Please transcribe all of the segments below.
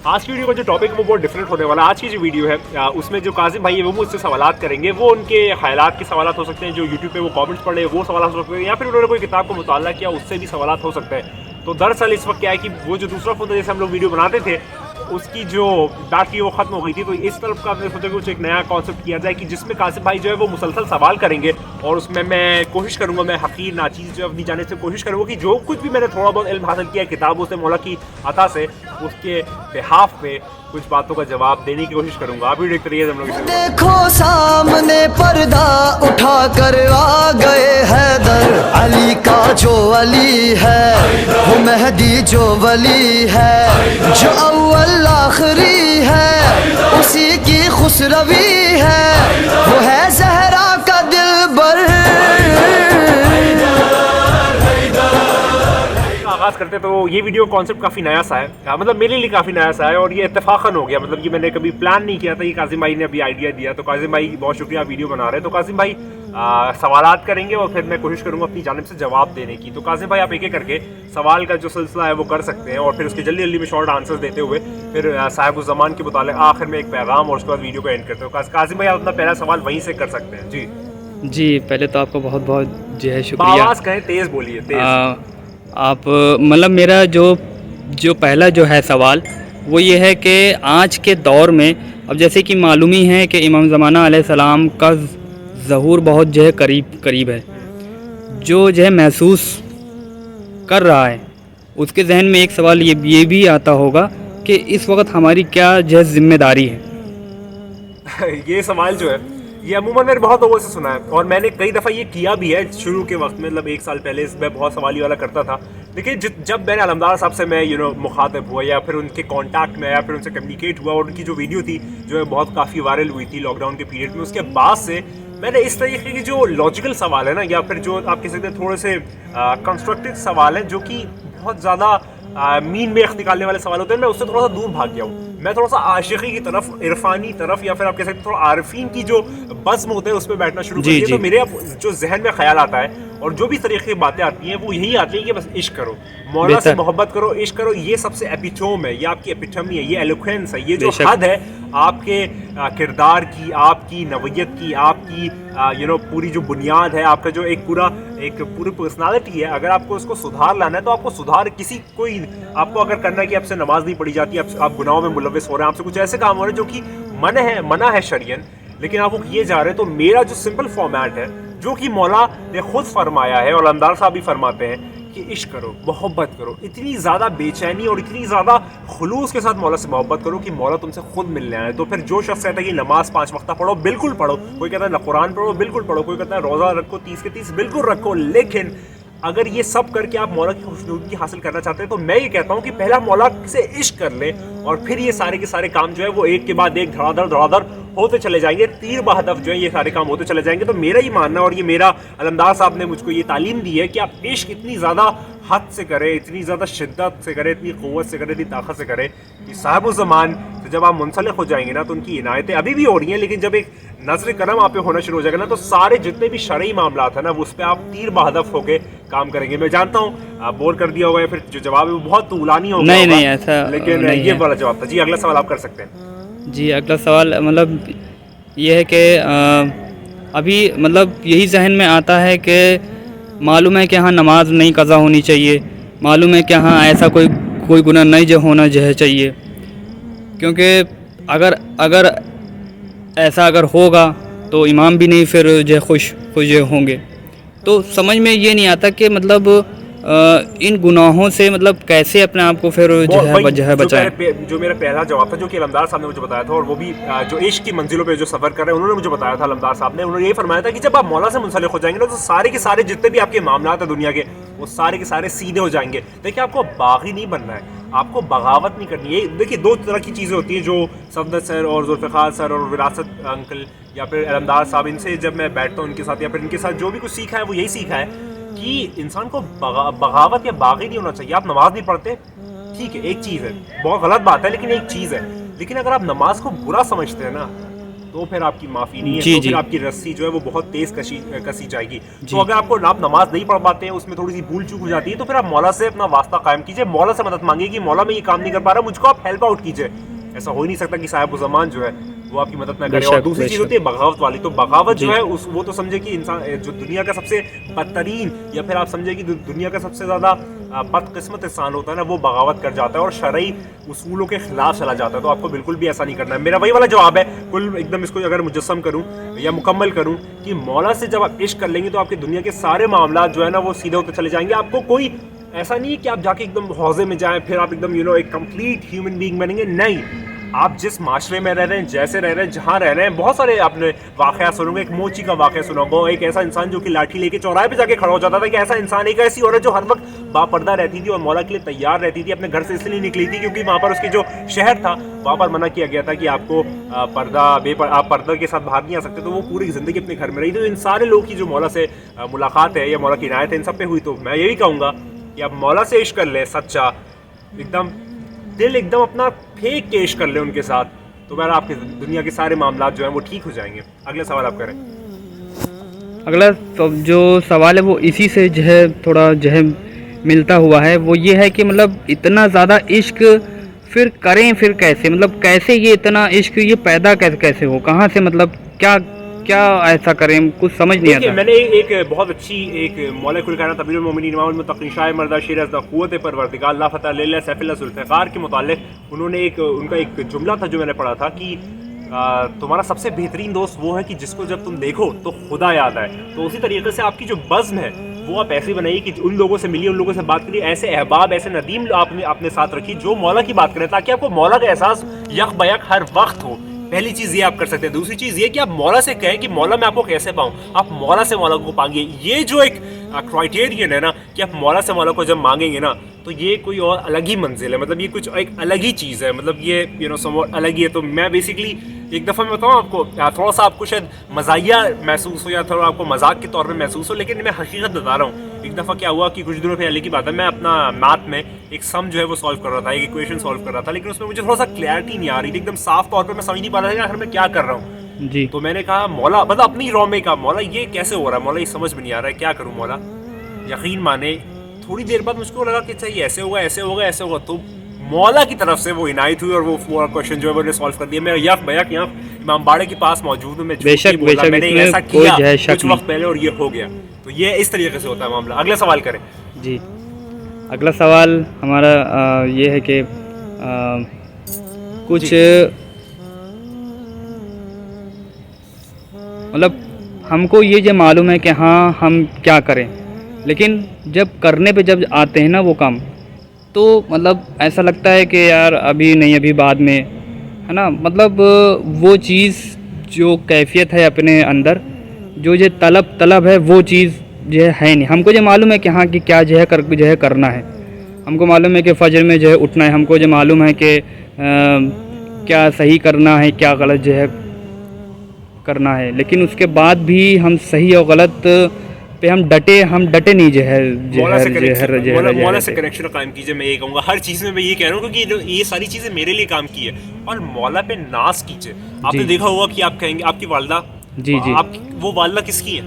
आज की वीडियो का जो टॉपिक है वो बहुत डिफरेंट होने वाला है। आज की जो वीडियो है उसमें जो काजिम भाई है वो मुझसे सवालात करेंगे। वो उनके ख्यालात के सवालात हो सकते हैं, जो यूट्यूब पे वो कमेंट्स पढ़े वो सवाल हो सकते हैं, या फिर उन्होंने कोई किताब को मुताला किया उससे भी सवालात हो सकते हैं। तो दरअसल इस वक्त क्या है कि वो जो दूसरा फोन था जैसे हम लोग वीडियो बनाते थे उसकी जो बैटरी वो खत्म हो गई थी, तो इस तरफ का मैंने सोचा कि कुछ एक नया कॉन्सेप्ट किया जाए कि जिसमें कासिम भाई जो है वो मुसलसल सवाल करेंगे और उसमें मैं कोशिश करूंगा, मैं हकीर नाचीज़ जो अपनी जाने से कोशिश करूंगा कि जो कुछ भी मैंने थोड़ा बहुत इल्म हासिल किया किताबों से, मौला की अता से, उसके बिहाफ पे कुछ बातों का जवाब देने की कोशिश करूंगा। आप भी देखते रहिए हम लोग। देखो सामने पर्दा उठा कर आ गए हैदर, अली का जो अली है वो मेहदी जो वली है, जो अव्वल आखिरी है उसी की खुसरवी है, वो है जहरा का दिलबर। आगाज़ करते तो ये वीडियो कॉन्सेप्ट काफ़ी नया सा है, मतलब मेरे लिए काफ़ी नया सा है और ये इत्तेफाकन हो गया। मतलब ये मैंने कभी प्लान नहीं किया था, ये कासिम भाई ने अभी आइडिया दिया। तो कासिम भाई बहुत शुक्रिया, वीडियो बना रहे हैं। तो कासिम भाई सवालात करेंगे और फिर मैं कोशिश करूंगा अपनी जानिब से जवाब देने की। तो कासिम भाई आप एक एक करके सवाल का जो सिलसिला है वो कर सकते हैं और फिर उसके जल्दी जल्दी में शॉर्ट आंसर्स देते हुए फिर साहिब ज़मान के मुतालिक आखिर में एक पैगाम और उसके बाद वीडियो को एंड करते हो। कासिम भाई आप अपना पहला सवाल वहीं से कर सकते हैं। जी पहले तो आपको बहुत बहुत जो है शुक्रिया। आवाज़ कहें, तेज़ बोलिए, तेज़। आप मतलब मेरा जो पहला जो है सवाल वो ये है कि आज के दौर में अब जैसे कि मालूम ही है कि इमाम ज़माना अलैहिस्सलाम का ज़हूर बहुत जो है करीब है, जो है महसूस कर रहा है उसके जहन में एक सवाल ये भी आता होगा कि इस वक्त हमारी क्या जो है ज़िम्मेदारी है। ये सवाल जो है ये अमूमन मैंने बहुत लोगों से सुना है और मैंने कई दफ़ा ये किया भी है शुरू के वक्त में, मतलब 1 साल पहले मैं बहुत सवाली वाला करता था। लेकिन जब मैंने अलमदार साहब से मैं मुखातिब हुआ या फिर उनके कांटेक्ट में या फिर उनसे कम्युनिकेट हुआ और उनकी जो वीडियो थी जो है बहुत काफ़ी वायरल हुई थी लॉकडाउन के पीरियड में, उसके बाद से मैंने इस तरीके की जो लॉजिकल सवाल है ना, या फिर जो आप कह सकते हैं थोड़े से कंस्ट्रक्टिव सवाल हैं जो कि बहुत ज़्यादा मीन में निकालने वाले सवाल होते हैं, मैं उससे थोड़ा सा दूर भाग गया हूँ। मैं थोड़ा सा आशिकी की तरफ, इरफानी तरफ, या फिर आप कह सकते हैं थोड़ा आरिफीन की जो बज़्म होते हैं उसमें बैठना शुरू कर दिया। तो मेरे अब जो जहन में ख्याल आता है और जो भी तरीके की बातें आती हैं वो यही आती है कि बस इश्क करो, मौला से मोहब्बत करो, इश्क करो। ये सबसे एपिटोम है, ये आपकी एपिटमी है, ये एलोक्वेंस है, ये जो हद है आपके किरदार की, आपकी नवयत की, आपकी पूरी जो बुनियाद है, आपका जो एक पूरी पर्सनालिटी है, अगर आपको उसको सुधार लाना है तो आपको सुधार कोई आपको अगर करना है कि आपसे नमाज नहीं पढ़ी जाती, आप गुनाहों में मुलविस हो रहे हैं, आपसे कुछ ऐसे काम हो रहे हैं जो कि मना है शरियन, लेकिन आप वो किए जा रहे हैं। तो मेरा जो सिंपल फॉर्मेट है जो कि मौला ने खुद फरमाया है और अलमदार साहब भी फरमाते हैं कि इश्क करो, मोहब्बत करो, इतनी ज़्यादा बेचैनी और इतनी ज़्यादा खुलूस के साथ मौला से मोहब्बत करो कि मौला तुमसे खुद मिलने आए। तो फिर जो शख्स कहता है कि नमाज 5 वक्ता पढ़ो, बिल्कुल पढ़ो। कोई कहता है कुरान पढ़ो, बिल्कुल पढ़ो। कोई कहता है रोज़ा रखो 30 के 30, बिल्कुल रखो। लेकिन अगर ये सब करके आप मौला की खुशनुदगी हासिल करना चाहते हैं तो मैं ये कहता हूँ कि पहला मौला से इश्क कर ले और फिर ये सारे के सारे काम जो है वो एक के बाद एक धड़ाधड़ होते चले जाएंगे, तीर बहदफ जो है ये सारे काम होते चले जाएंगे। तो मेरा ही मानना और ये मेरा अलमदार साहब ने मुझको ये तालीम दी है कि आप इश्क इतनी ज़्यादा हद से करें, इतनी ज़्यादा शिद्दत से करें, इतनी क़ुव्वत से करें, इतनी ताकत से करें कि साहिब-उज़-ज़मान तो जब आप मुंसलिक हो जाएंगे ना तो उनकी इनायतें अभी भी हो रही हैं, लेकिन जब एक नज़र करम आप पे होना शुरू हो जाएगा ना तो सारे जितने भी शरई मामलात है ना उस पर आप तीर बहदफ होकर काम करेंगे। मैं जानता हूँ आप बोर कर दिया होगा या फिर जो जवाब है वो बहुत तूलानी होगा, नहीं ऐसा, लेकिन ये वाला जवाब था। जी अगला सवाल आप कर सकते हैं। जी अगला सवाल मतलब ये है कि अभी मतलब यही जहन में आता है कि मालूम है कि हाँ नमाज नहीं कज़ा होनी चाहिए, मालूम है कि हाँ ऐसा कोई गुनाह नहीं जो होना जो चाहिए, क्योंकि अगर ऐसा होगा तो इमाम भी नहीं फिर जो खुश होंगे। तो समझ में ये नहीं आता कि मतलब इन गुनाहों से मतलब कैसे अपने आप को फिर जो है बचाएं। जो मेरा पहला जवाब था जो कि अलमदार साहब ने मुझे बताया था, और वो भी जो इश्क की मंजिलों पे जो सफ़र कर रहे हैं उन्होंने मुझे बताया था, अलमदार साहब ने, उन्होंने ये फरमाया था कि जब आप मौला से मुंसलिक हो जाएंगे ना तो सारे के सारे जितने भी आपके मामलात हैं दुनिया के वो सारे के सारे सीधे हो जाएंगे। देखिए आपको बागी नहीं बनना है, आपको बगावत नहीं करनी है। देखिए 2 तरह की चीज़ें होती हैं जो सफदत सर और जुल्फ़िकार सर और विरासत अंकल या फिर अलमदार साहब, इनसे जब मैं बैठता हूँ उनके साथ या फिर इनके साथ जो भी कुछ सीखा है वो यही सीखा है कि इंसान को बगावत या बागी नहीं होना चाहिए। आप नमाज नहीं पढ़ते, ठीक है, एक चीज़ है, बहुत गलत बात है, लेकिन एक चीज़ है, लेकिन अगर आप नमाज को बुरा समझते हैं ना तो फिर आपकी माफ़ी नहीं है, जी, तो जी। फिर आपकी रस्सी जो है वो बहुत तेज़ कसी जाएगी। तो अगर आपको आप नमाज नहीं पढ़ पाते हैं, उसमें थोड़ी सी भूल चूक हो जाती है, तो फिर आप मौला से अपना वास्ता कायम कीजिए, मौला से मदद मांगिए कि मौला मैं ये काम नहीं कर पा रहा, मुझको आप हेल्प आउट कीजिए। ऐसा हो ही नहीं सकता कि साहिब ज़मान जो है वो आपकी मदद ना करे। बेशक, और दूसरी चीज़ बेशक। होती है बगावत वाली। तो बगावत जो जी। है उस वो तो समझे कि इंसान जो दुनिया का सबसे बदतरीन, या फिर आप समझे कि दुनिया का सबसे ज़्यादा बदकिस्मत इंसान होता है ना, वो बगावत कर जाता है और शरई उसूलों के खिलाफ चला जाता है। तो आपको बिल्कुल भी ऐसा नहीं करना है। मेरा वही वाला जवाब है, कुल एकदम इसको अगर मुजस्सम करूं या मुकम्मल करूं, कि मौला से जब आप इश्क कर लेंगे तो आपकी दुनिया के सारे मामला जो है ना वो सीधे होते चले जाएंगे। आपको कोई ऐसा नहीं है कि आप जाके एकदम हौजे में जाएं फिर आप एकदम एक कंप्लीट ह्यूमन बीइंग बनेंगे। नहीं, आप जिस माशरे में रह रहे हैं, जैसे रह रहे हैं, जहाँ रह रहे हैं, बहुत सारे आपने वाक़या सुनोगे। एक मोची का वाक़या सुना होगा, एक ऐसा इंसान जो कि लाठी लेके चौराहे पे जाके खड़ा हो जाता था। कि ऐसा इंसान, एक ऐसी औरत जो हर वक्त बापर्दा रहती थी और मौला के लिए तैयार रहती थी, अपने घर से इसलिए निकली थी क्योंकि वहाँ पर उसके जो शहर था वहाँ पर मना किया गया था कि आपको आप पर्दा के साथ बाहर नहीं आ सकते। तो वो पूरी ज़िंदगी अपने घर में रही। तो इन सारे लोग की जो मौला से मुलाकात है या मौला की इनायत है, इन सब पे हुई। तो मैं यही कहूँगा कि आप मौला से इश्क कर लें सच्चा, एकदम दिल एकदम अपना फेंक के इश्क कर लें उनके साथ, तो मेरा आपके दुनिया के सारे मामला जो हैं वो ठीक हो जाएंगे। अगला सवाल आप करें। अगला जो सवाल है वो इसी से जो है थोड़ा जो है मिलता हुआ है। वो ये है कि मतलब इतना ज़्यादा इश्क फिर करें फिर कैसे, मतलब कैसे ये इतना इश्क ये पैदा कैसे हो, कहाँ से, मतलब क्या क्या ऐसा करें, कुछ समझ नहीं देखिए, आता। मैंने एक बहुत अच्छी एक मौला कुल कहना तबीरुल मोमिनीन इमामुल मुत्तक़ीन शाह मर्दा शेर अज़दा क़ुव्वत परवरदिगार ला फ़तह लिल्लाह सैफ़ुल्लाह ज़ुल्फ़िकार के मुताल्लिक़ उन्होंने उनका एक जुमला था जो मैंने पढ़ा था कि तुम्हारा सबसे बेहतरीन दोस्त वो है कि जिसको जब तुम देखो तो खुदा याद आए। तो उसी तरीके से आपकी जो बज़्म है वो आप ऐसी बनाइए कि उन लोगों से मिलिए, उन लोगों से बात करिए, ऐसे अहबाब, ऐसे नदीम आपने अपने साथ रखिए जो मौला की बात करें, ताकि आपको मौला का एहसास यक बयक हर वक्त हो। पहली चीज़ ये आप कर सकते हैं। दूसरी चीज़ ये कि आप मौला से कहें कि मौला मैं आपको कैसे पाऊँ, आप मौला से मौला को पाएंगे। ये जो एक क्राइटेरियन है ना कि आप मौला से मौला को जब मांगेंगे ना, तो ये कोई और अलग ही मंजिल है, मतलब ये कुछ एक अलग ही चीज़ है, मतलब ये समवॉट अलग ही है। तो मैं बेसिकली एक दफ़ा मैं बताऊँ आपको, थोड़ा सा आपको शायद मज़ाहिया महसूस हो या थोड़ा आपको मजाक के तौर पे महसूस हो, लेकिन मैं हकीकत बता रहा हूँ। एक दफ़ा क्या हुआ कि कुछ दिनों पहले की बात है, मैं अपना मैथ में एक सम जो है वो सॉल्व कर रहा था, एक इक्वेशन सॉल्व कर रहा था, लेकिन उसमें मुझे थोड़ा सा क्लैरिटी नहीं आ रही थी, एकदम साफ तौर पर मैं समझ नहीं पा रहा था कि आखिर मैं क्या कर रहा हूँ। जी। तो मैंने कहा मौला, मतलब अपनी रॉ में कहा मौला ये कैसे हो रहा है, मौला ये समझ में नहीं आ रहा है, क्या करूँ मौला। यकीन माने थोड़ी देर बाद मुझको लगा कि चाहिए ऐसे होगा ऐसे होगा ऐसे होगा, तो मौला की तरफ से वो इनायत हुई और वो पूरा क्वेश्चन जो है वो सॉल्व कर दिया। मैं यक बयक यहाँ इमाम बाड़े के पास मौजूद हूँ, मैं बेशक, बोला, मैंने इसमें ऐसा कोई किया जो है शक कुछ वक्त पहले और ये हो गया। तो ये इस तरीके से होता है मामला। अगला सवाल करें। जी, अगला सवाल हमारा ये है कि कुछ मतलब हमको ये जो मालूम है कि हाँ हम क्या करें, लेकिन जब करने पे जब आते हैं ना वो काम, तो मतलब ऐसा लगता है कि यार अभी नहीं, अभी बाद में, है ना। मतलब वो चीज़ जो कैफियत है अपने अंदर, जो तलब है, वो चीज़ जो है नहीं। हमको जो मालूम है कि हाँ कि क्या जो है करना है, हमको मालूम है कि फजर में जो है उठना है, हमको जो मालूम है कि क्या सही करना है क्या गलत जो है करना है, लेकिन उसके बाद भी हम सही और गलत पे हम डटे नहीं मौला से कनेक्शन कायम कीजिए। मैं ये कहूँगा हर चीज़ में मैं ये कह रहा हूँ क्योंकि ये सारी चीज़ें मेरे लिए काम की है, और मौला पे नाज कीजिए। आपने देखा होगा कि आप कहेंगे आपकी वालदा, जी जी, वो वालदा किसकी है?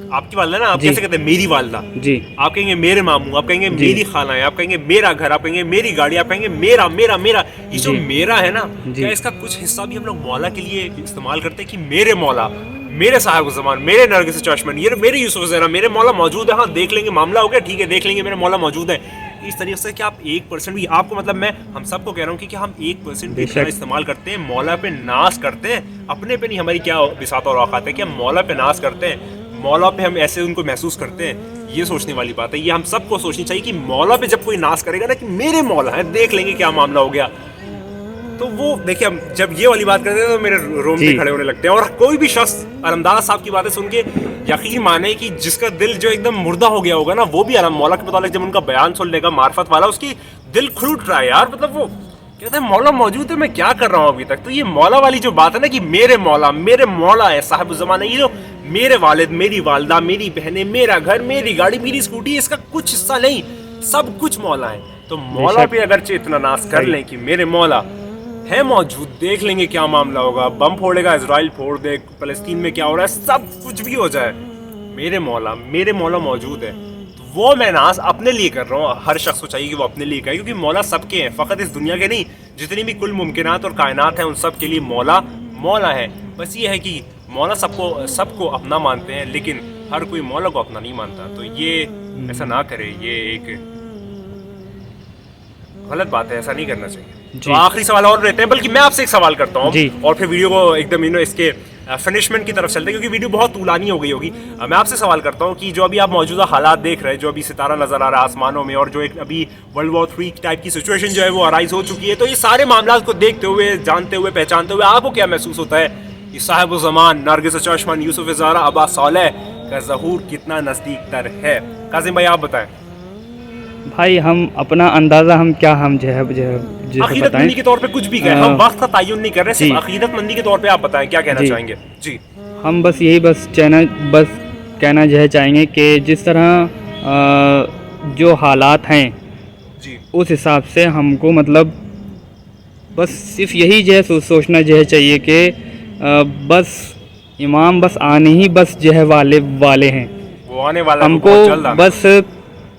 आपकी वालदा ना, आप कैसे कहते हैं मेरी वालदा जी, आप कहेंगे मेरे मामू, आप कहेंगे मेरी खालाएं, आप कहेंगे मेरा घर, आप कहेंगे मेरी गाड़ी, आप कहेंगे मेरा मेरा मेरा। ये जो मेरा है ना, क्या इसका कुछ हिस्सा भी हम लोग मौला के लिए इस्तेमाल करते हैं कि मेरे मौला, मेरे साहिब ज़मान, मेरे नरगिस चश्मन, ये मेरे यूसुफ ज़रा, मेरे मौला मौजूद है, हाँ देख लेंगे, मामला हो गया, ठीक है देख लेंगे, मेरे मौला मौजूद है। इस तरीके से कि आप 1% भी, आपको मतलब मैं हम सबको कह रहा हूँ कि हम 1% भी इतना इस्तेमाल करते हैं, मौला पे नाज करते हैं, अपने पे नहीं, हमारी क्या बिसात और औकात है कि हम मौला पे नाज करते हैं, मौला पे हम ऐसे उनको महसूस करते हैं। ये सोचने वाली बात है, ये हम सबको सोचनी चाहिए कि मौला पे जब कोई नाज करेगा ना कि मेरे मौला है, देख लेंगे क्या मामला हो गया, तो वो देखिए हम जब ये वाली बात करते हैं तो मेरे रोंगटे खड़े होने लगते हैं। और कोई भी शख्स अलमदार साहब की बातें सुन के यकीन माने कि जिसका दिल जो एकदम मुर्दा हो गया होगा ना, वो भी अलम मौला के मुतालिक जब उनका बयान सुन लेगा मार्फत वाला, उसकी दिल खुल उठ रहा है यार, मतलब वो कहते हैं मौला मौजूद है, मैं क्या कर रहा हूँ अभी तक। तो ये मौला वाली जो बात है ना कि मेरे मौला है साहिब ज़माना, ये जो मेरे वालिद, मेरी वालदा, मेरी बहनें, मेरा घर, मेरी गाड़ी, मेरी स्कूटी, इसका कुछ हिस्सा नहीं, सब कुछ मौला है। तो मौला पे अगर इतना नाज कर लें कि मेरे मौला, है मौजूद, देख लेंगे क्या मामला होगा, बम फोड़ेगा इजराइल, फोड़ दे, फलस्तीन में क्या हो रहा है, सब कुछ भी हो जाए, मेरे मौला मौजूद है। तो वो मैं नाज अपने लिए कर रहा हूँ, हर शख्स को चाहिए कि वो अपने लिए करे, क्योंकि मौला सबके हैं, फ़कत इस दुनिया के नहीं, जितनी भी कुल मुमकिनात और कायनात हैं उन सब के लिए मौला है। बस ये है कि मौला सबको अपना मानते हैं, लेकिन हर कोई मौला को अपना नहीं मानता। तो ये ऐसा ना करे, ये एक गलत बात है, ऐसा नहीं करना चाहिए। तो आखिरी सवाल और रहते हैं, बल्कि मैं आपसे एक सवाल करता हूँ और फिर वीडियो को एकदम इसके फिनिशमेंट की तरफ चलते हैं, क्योंकि वीडियो बहुत तूलानी हो गई होगी। मैं आपसे सवाल करता हूँ कि जो अभी आप मौजूदा हालात देख रहे हैं, जो अभी सितारा नजर आ रहा है आसमानों में, और जो एक अभी वर्ल्ड वॉर 3 टाइप की सिचुएशन जो है वो अराइज हो चुकी है, तो ये सारे मामला को देखते हुए, जानते हुए, पहचानते हुए आपको क्या महसूस होता है कि साहिब ज़मान नरगिस चश्मन यूसुफ ज़हरा अब्बा सालेह का ज़हूर कितना नज़दीक तर है? कासिम भाई आप बताएं। भाई हम अपना अंदाज़ा हम जो है अकीदतमंदी के तौर पे कुछ भी कहें, हम वक्त का तयन नहीं कर रहे, सिर्फ अकीदतमंदी के तौर पे आप बताएं क्या कहना चाहेंगे। जी हम बस कहना जो है चाहेंगे कि जिस तरह जो हालात हैं जी, उस हिसाब से हमको मतलब बस सिर्फ यही जो है सोचना जो है चाहिए कि बस इमाम बस आने ही बस जो है वाले हैं, वो आने वाला, हमको बस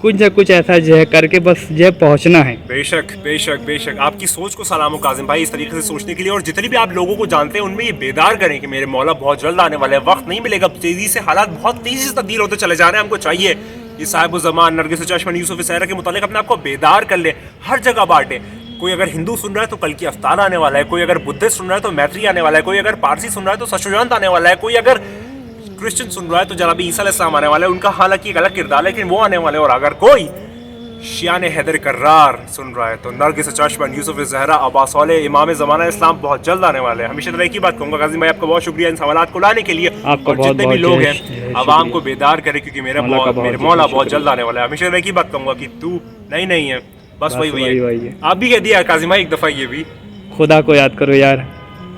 कुछ न कुछ ऐसा जो है करके बस जो है पहुंचना है। बेशक आपकी सोच को सलाम हो काजिम भाई, इस तरीके से सोचने के लिए। और जितने भी आप लोगों को जानते हैं उनमें ये बेदार करें कि मेरे मौला बहुत जल्द आने वाले हैं, वक्त नहीं मिलेगा, तेजी से हालात बहुत तेजी से तब्दील होते चले जा रहे हैं। हमको चाहिए कि साहिब ज़मान नरगिस चश्मन यूसुफ ज़हरा के मुतालिक अपने आप को बेदार कर ले, हर जगह बांटे। कोई अगर हिंदू सुन रहा है तो कल की अफ्तार आने वाला है, कोई अगर बुद्धिस्ट सुन रहा है तो मैत्री आने वाला है, कोई अगर पारसी सुन रहा है तो सशुजांत आने वाला है, कोई अगर क्रिश्चियन सुन रहा है तो जनाबी ईसा अलैहिस्सलाम आने वाला है। उनका हालांकि एक अलग किरदार है, लेकिन वो आने वाले। और अगर कोई शियान हैदर कर्रार सुन रहा है तो नरगिस चश्मन यूसुफ ज़हरा अब्बा सालेह इमाम ज़माना इस्लाम बहुत जल्द आने वाले हैं। हमेशा एक ही बात कहूँगा काज़िम भाई, आपका बहुत शुक्रिया इन सवालात को लाने के लिए, और जितने भी लोग हैं आवाम को बेदार करे, क्योंकि मेरे मौला बहुत जल्द आने वाला है। हमेशा एक ही बात कहूँगा कि तू नहीं है, बस वही है। आप भी कह दिया काज़िम भाई एक दफ़ा ये भी, खुदा को याद करो यार,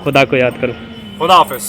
खुदा को याद करो। खुदा हाफिज़।